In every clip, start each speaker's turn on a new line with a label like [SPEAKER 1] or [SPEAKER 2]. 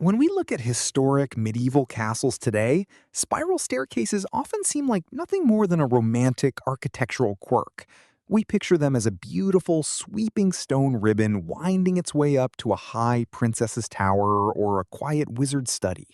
[SPEAKER 1] When we look at historic medieval castles today, spiral staircases often seem like nothing more than a romantic architectural quirk. We picture them as a beautiful, sweeping stone ribbon winding its way up to a high princess's tower or a quiet wizard's study.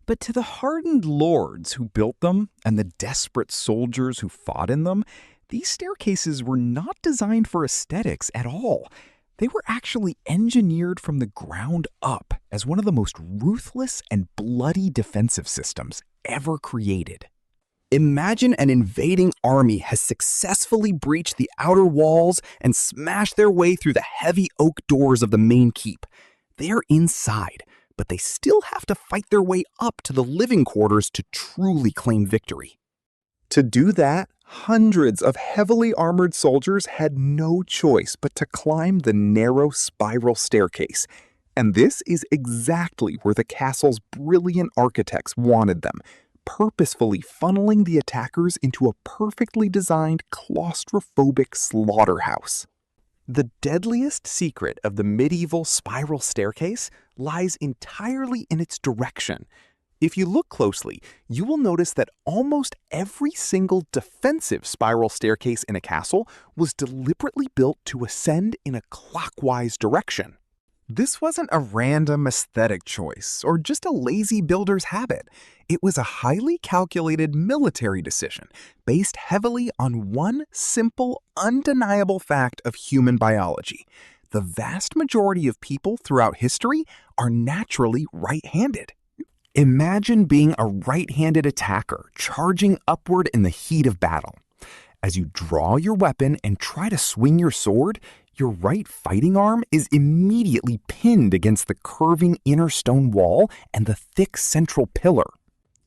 [SPEAKER 2] But to the hardened lords who built them and the desperate soldiers who fought in them, these staircases were not designed for aesthetics at all. They were actually engineered from the ground up as one of the most ruthless and bloody defensive systems ever created.
[SPEAKER 3] Imagine an invading army has successfully breached the outer walls and smashed their way through the heavy oak doors of the main keep. They are inside, but they still have to fight their way up to the living quarters to truly claim victory.
[SPEAKER 4] To do that, hundreds of heavily armored soldiers had no choice but to climb the narrow spiral staircase. And this is exactly where the castle's brilliant architects wanted them, purposefully funneling the attackers into a perfectly designed claustrophobic slaughterhouse. The deadliest secret of the medieval spiral staircase lies entirely in its direction. If you look closely, you will notice that almost every single defensive spiral staircase in a castle was deliberately built to ascend in a clockwise direction.
[SPEAKER 1] This wasn't a random aesthetic choice or just a lazy builder's habit. It was a highly calculated military decision based heavily on one simple, undeniable fact of human biology. The vast majority of people throughout history are naturally right-handed. Imagine being a right-handed attacker charging upward in the heat of battle. As you draw your weapon and try to swing your sword, your right fighting arm is immediately pinned against the curving inner stone wall and the thick central pillar.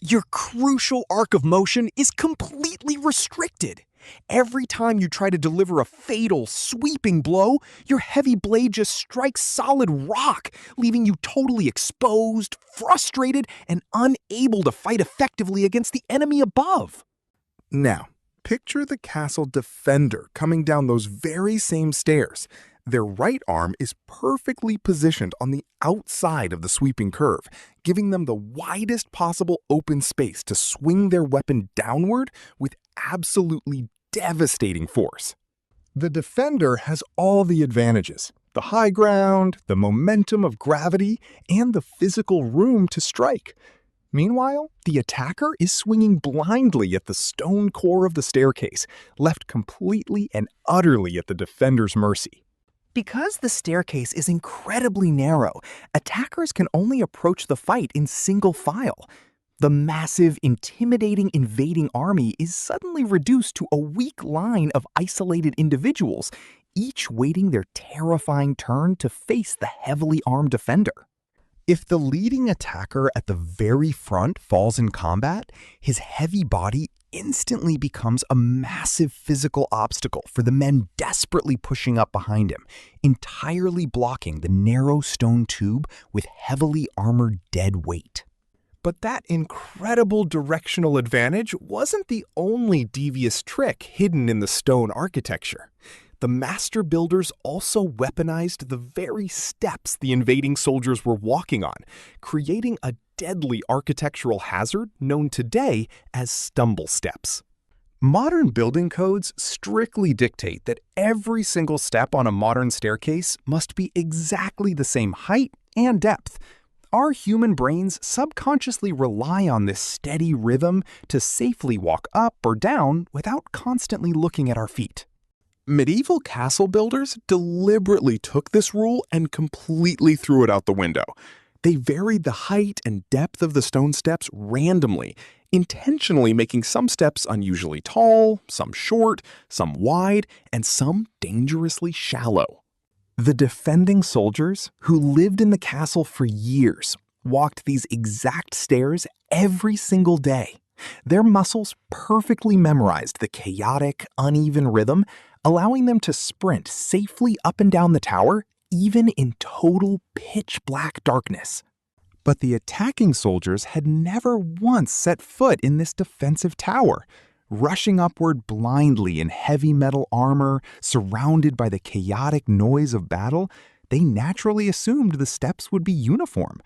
[SPEAKER 3] Your crucial arc of motion is completely restricted. Every time you try to deliver a fatal, sweeping blow, your heavy blade just strikes solid rock, leaving you totally exposed, frustrated, and unable to fight effectively against the enemy above.
[SPEAKER 4] Now, picture the castle defender coming down those very same stairs. Their right arm is perfectly positioned on the outside of the sweeping curve, giving them the widest possible open space to swing their weapon downward with absolutely devastating force. The defender has all the advantages: the high ground, the momentum of gravity, and the physical room to strike. Meanwhile, the attacker is swinging blindly at the stone core of the staircase, left completely and utterly at the defender's mercy.
[SPEAKER 1] Because the staircase is incredibly narrow, attackers can only approach the fight in single file. The massive, intimidating invading army is suddenly reduced to a weak line of isolated individuals, each waiting their terrifying turn to face the heavily armed defender.
[SPEAKER 4] If the leading attacker at the very front falls in combat, his heavy body instantly becomes a massive physical obstacle for the men desperately pushing up behind him, entirely blocking the narrow stone tube with heavily armored dead weight. But that incredible directional advantage wasn't the only devious trick hidden in the stone architecture. The master builders also weaponized the very steps the invading soldiers were walking on, creating a deadly architectural hazard known today as stumble steps. Modern building codes strictly dictate that every single step on a modern staircase must be exactly the same height and depth. Our human brains subconsciously rely on this steady rhythm to safely walk up or down without constantly looking at our feet. Medieval castle builders deliberately took this rule and completely threw it out the window. They varied the height and depth of the stone steps randomly, intentionally making some steps unusually tall, some short, some wide, and some dangerously shallow. The defending soldiers, who lived in the castle for years, walked these exact stairs every single day. Their muscles perfectly memorized the chaotic, uneven rhythm, allowing them to sprint safely up and down the tower, even in total pitch-black darkness. But the attacking soldiers had never once set foot in this defensive tower. Rushing upward blindly in heavy metal armor, surrounded by the chaotic noise of battle, they naturally assumed the steps would be uniform.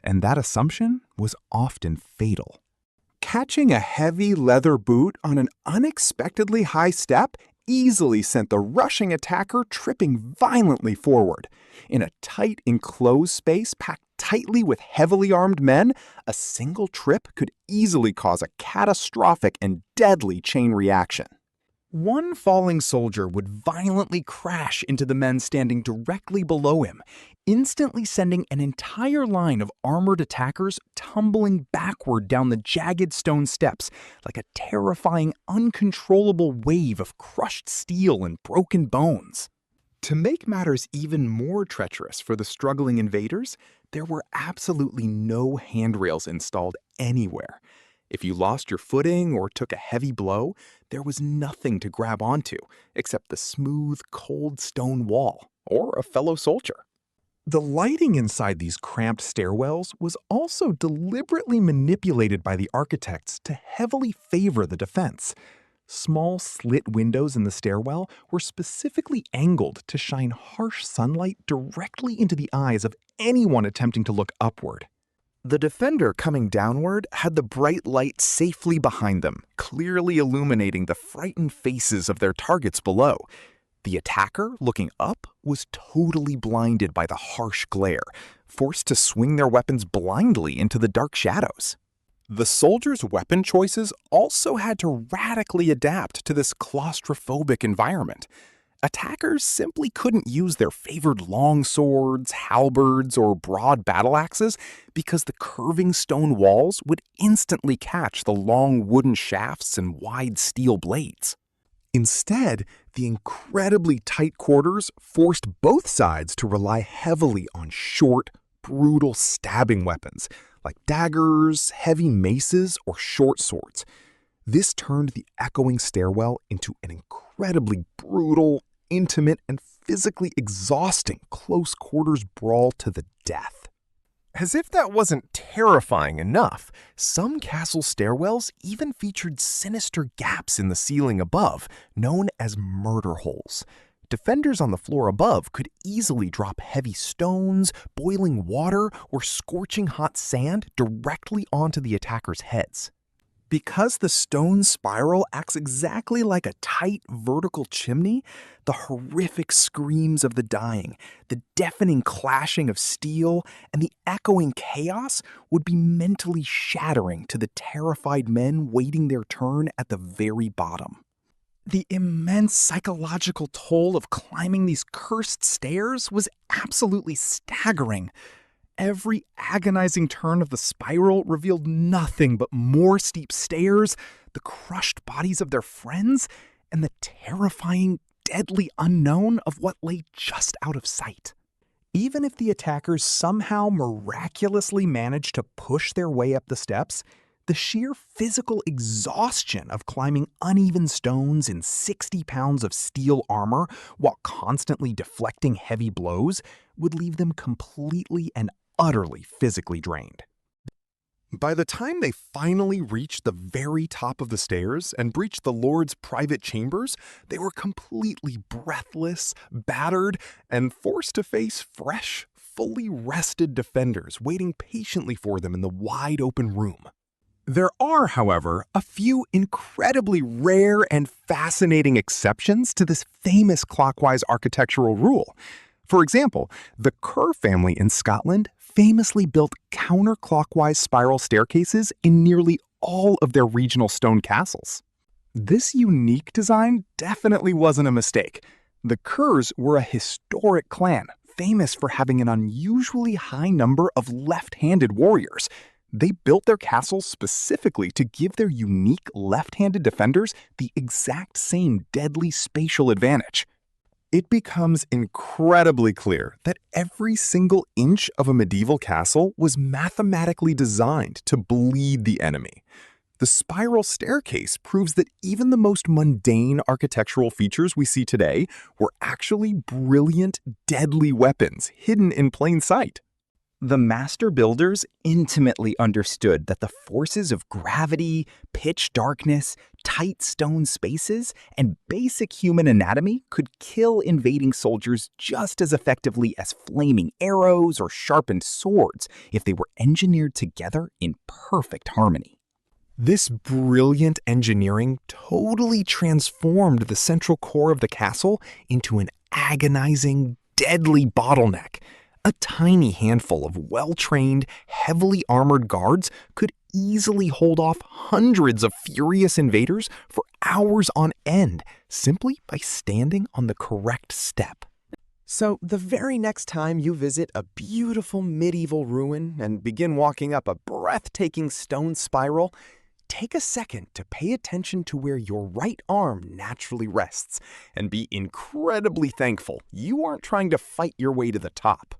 [SPEAKER 1] and that assumption was often fatal. Catching a heavy leather boot on an unexpectedly high step easily sent the rushing attacker tripping violently forward. In a tight, enclosed space packed tightly with heavily armed men, a single trip could easily cause a catastrophic and deadly chain reaction.
[SPEAKER 2] One falling soldier would violently crash into the men standing directly below him, instantly sending an entire line of armored attackers tumbling backward down the jagged stone steps like a terrifying, uncontrollable wave of crushed steel and broken bones.
[SPEAKER 1] To make matters even more treacherous for the struggling invaders, there were absolutely no handrails installed anywhere. If you lost your footing or took a heavy blow, there was nothing to grab onto except the smooth, cold stone wall or a fellow soldier. The lighting inside these cramped stairwells was also deliberately manipulated by the architects to heavily favor the defense. Small slit windows in the stairwell were specifically angled to shine harsh sunlight directly into the eyes of anyone attempting to look upward. The defender coming downward had the bright light safely behind them, clearly illuminating the frightened faces of their targets below. The attacker, looking up, was totally blinded by the harsh glare, forced to swing their weapons blindly into the dark shadows. The soldiers' weapon choices also had to radically adapt to this claustrophobic environment. Attackers simply couldn't use their favored long swords, halberds, or broad battle axes because the curving stone walls would instantly catch the long wooden shafts and wide steel blades. Instead, the incredibly tight quarters forced both sides to rely heavily on short, brutal stabbing weapons like daggers, heavy maces, or short swords. This turned the echoing stairwell into an incredibly brutal, intimate, and physically exhausting close-quarters brawl to the death. As if that wasn't terrifying enough, some castle stairwells even featured sinister gaps in the ceiling above, known as murder holes. Defenders on the floor above could easily drop heavy stones, boiling water, or scorching hot sand directly onto the attackers' heads. Because the stone spiral acts exactly like a tight vertical chimney, the horrific screams of the dying, the deafening clashing of steel, and the echoing chaos would be mentally shattering to the terrified men waiting their turn at the very bottom. The immense psychological toll of climbing these cursed stairs was absolutely staggering. Every agonizing turn of the spiral revealed nothing but more steep stairs, the crushed bodies of their friends, and the terrifying, deadly unknown of what lay just out of sight. Even if the attackers somehow miraculously managed to push their way up the steps, the sheer physical exhaustion of climbing uneven stones in 60 pounds of steel armor while constantly deflecting heavy blows would leave them completely and utterly physically drained. By the time they finally reached the very top of the stairs and breached the Lord's private chambers, they were completely breathless, battered, and forced to face fresh, fully rested defenders waiting patiently for them in the wide-open room. There are, however, a few incredibly rare and fascinating exceptions to this famous clockwise architectural rule. For example, the Kerr family in Scotland famously built counterclockwise spiral staircases in nearly all of their regional stone castles. This unique design definitely wasn't a mistake. The Kerrs were a historic clan, famous for having an unusually high number of left-handed warriors. They built their castles specifically to give their unique left-handed defenders the exact same deadly spatial advantage. It becomes incredibly clear that every single inch of a medieval castle was mathematically designed to bleed the enemy. The spiral staircase proves that even the most mundane architectural features we see today were actually brilliant, deadly weapons hidden in plain sight.
[SPEAKER 2] The master builders intimately understood that the forces of gravity, pitch darkness, tight stone spaces, and basic human anatomy could kill invading soldiers just as effectively as flaming arrows or sharpened swords if they were engineered together in perfect harmony.
[SPEAKER 3] This brilliant engineering totally transformed the central core of the castle into an agonizing, deadly bottleneck. A tiny handful of well-trained, heavily armored guards could easily hold off hundreds of furious invaders for hours on end, simply by standing on the correct step.
[SPEAKER 4] So, the very next time you visit a beautiful medieval ruin and begin walking up a breathtaking stone spiral, take a second to pay attention to where your right arm naturally rests and be incredibly thankful you aren't trying to fight your way to the top.